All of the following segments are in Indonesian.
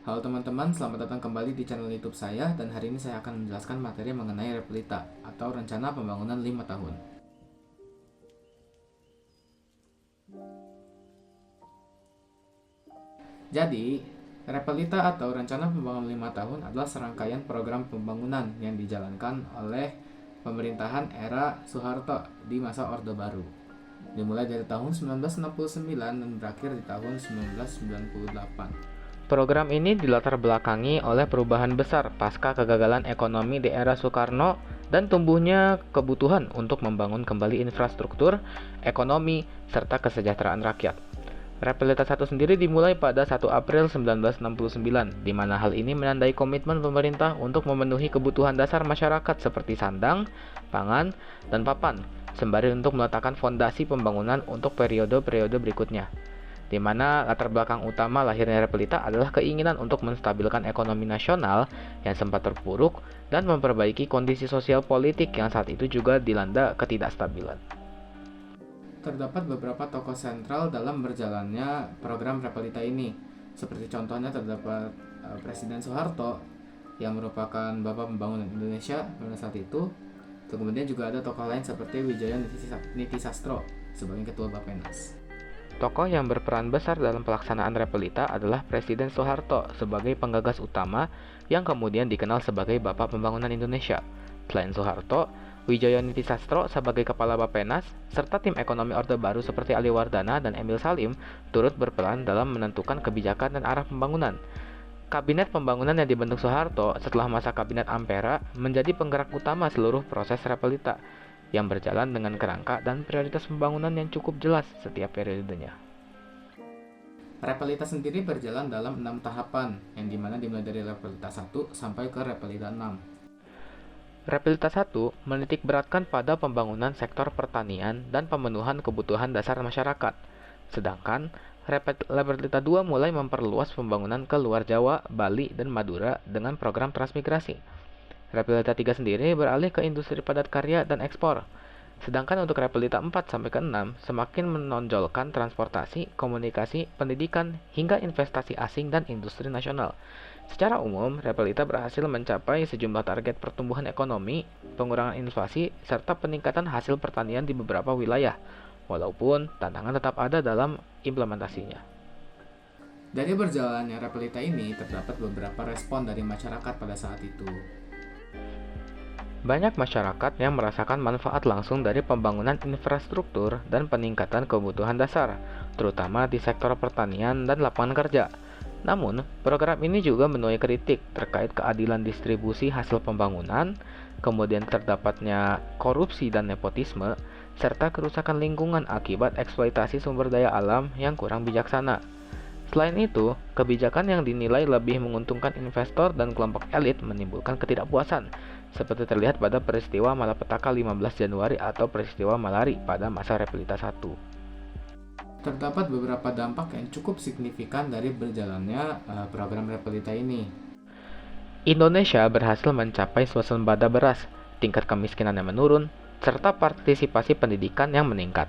Halo teman-teman, selamat datang kembali di channel YouTube saya dan hari ini saya akan menjelaskan materi mengenai Repelita atau Rencana Pembangunan 5 Tahun. Jadi, Repelita atau Rencana Pembangunan 5 Tahun adalah serangkaian program pembangunan yang dijalankan oleh pemerintahan era Soeharto di masa Orde Baru. Dimulai dari tahun 1969 dan berakhir di tahun 1998. Program ini dilatar belakangi oleh perubahan besar pasca kegagalan ekonomi di era Soekarno dan tumbuhnya kebutuhan untuk membangun kembali infrastruktur, ekonomi, serta kesejahteraan rakyat. Repelita 1 sendiri dimulai pada 1 April 1969, di mana hal ini menandai komitmen pemerintah untuk memenuhi kebutuhan dasar masyarakat seperti sandang, pangan, dan papan, sembari untuk meletakkan fondasi pembangunan untuk periode-periode berikutnya, di mana latar belakang utama lahirnya Repelita adalah keinginan untuk menstabilkan ekonomi nasional yang sempat terpuruk dan memperbaiki kondisi sosial politik yang saat itu juga dilanda ketidakstabilan. Terdapat beberapa tokoh sentral dalam berjalannya program Repelita ini. Seperti contohnya terdapat Presiden Soeharto yang merupakan Bapak Pembangunan Indonesia pada saat itu. Kemudian juga ada tokoh lain seperti Wijaya Nitisastro sebagai Ketua Bappenas. Tokoh yang berperan besar dalam pelaksanaan Repelita adalah Presiden Soeharto sebagai penggagas utama yang kemudian dikenal sebagai Bapak Pembangunan Indonesia. Selain Soeharto, Wijaya Nitisastro sebagai Kepala Bappenas, serta tim ekonomi Orde Baru seperti Ali Wardana dan Emil Salim turut berperan dalam menentukan kebijakan dan arah pembangunan. Kabinet Pembangunan yang dibentuk Soeharto setelah masa Kabinet Ampera menjadi penggerak utama seluruh proses Repelita, yang berjalan dengan kerangka dan prioritas pembangunan yang cukup jelas setiap periodenya. Repelita sendiri berjalan dalam 6 tahapan, yang dimana dimulai dari Repelita 1 sampai ke Repelita 6. Repelita 1 menitik beratkan pada pembangunan sektor pertanian dan pemenuhan kebutuhan dasar masyarakat. Sedangkan Repelita 2 mulai memperluas pembangunan ke luar Jawa, Bali, dan Madura dengan program transmigrasi. Repelita 3 sendiri beralih ke industri padat karya dan ekspor. Sedangkan untuk Repelita 4 sampai ke 6 semakin menonjolkan transportasi, komunikasi, pendidikan, hingga investasi asing dan industri nasional. Secara umum, Repelita berhasil mencapai sejumlah target pertumbuhan ekonomi, pengurangan inflasi, serta peningkatan hasil pertanian di beberapa wilayah, walaupun tantangan tetap ada dalam implementasinya. Dari berjalannya Repelita ini, terdapat beberapa respon dari masyarakat pada saat itu. Banyak masyarakat yang merasakan manfaat langsung dari pembangunan infrastruktur dan peningkatan kebutuhan dasar, terutama di sektor pertanian dan lapangan kerja. Namun, program ini juga menuai kritik terkait keadilan distribusi hasil pembangunan, kemudian terdapatnya korupsi dan nepotisme, serta kerusakan lingkungan akibat eksploitasi sumber daya alam yang kurang bijaksana. Selain itu, kebijakan yang dinilai lebih menguntungkan investor dan kelompok elit menimbulkan ketidakpuasan, seperti terlihat pada peristiwa Malapetaka 15 Januari atau peristiwa Malari pada masa Repelita 1. Terdapat beberapa dampak yang cukup signifikan dari berjalannya program Repelita ini. Indonesia berhasil mencapai swasembada beras, tingkat kemiskinan yang menurun, serta partisipasi pendidikan yang meningkat.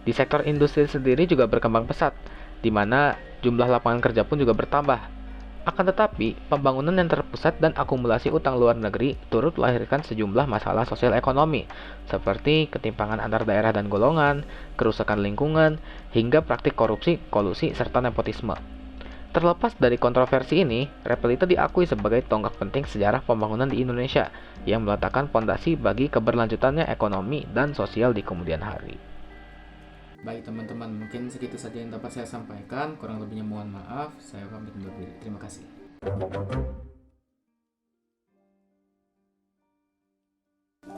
Di sektor industri sendiri juga berkembang pesat, di mana jumlah lapangan kerja pun juga bertambah. Akan tetapi, pembangunan yang terpusat dan akumulasi utang luar negeri turut melahirkan sejumlah masalah sosial ekonomi, seperti ketimpangan antar daerah dan golongan, kerusakan lingkungan, hingga praktik korupsi, kolusi, serta nepotisme. Terlepas dari kontroversi ini, Repelita diakui sebagai tonggak penting sejarah pembangunan di Indonesia yang meletakkan fondasi bagi keberlanjutannya ekonomi dan sosial di kemudian hari. Baik teman-teman, mungkin segitu saja yang dapat saya sampaikan. Kurang lebihnya mohon maaf. Saya pamit undur diri. Terima kasih.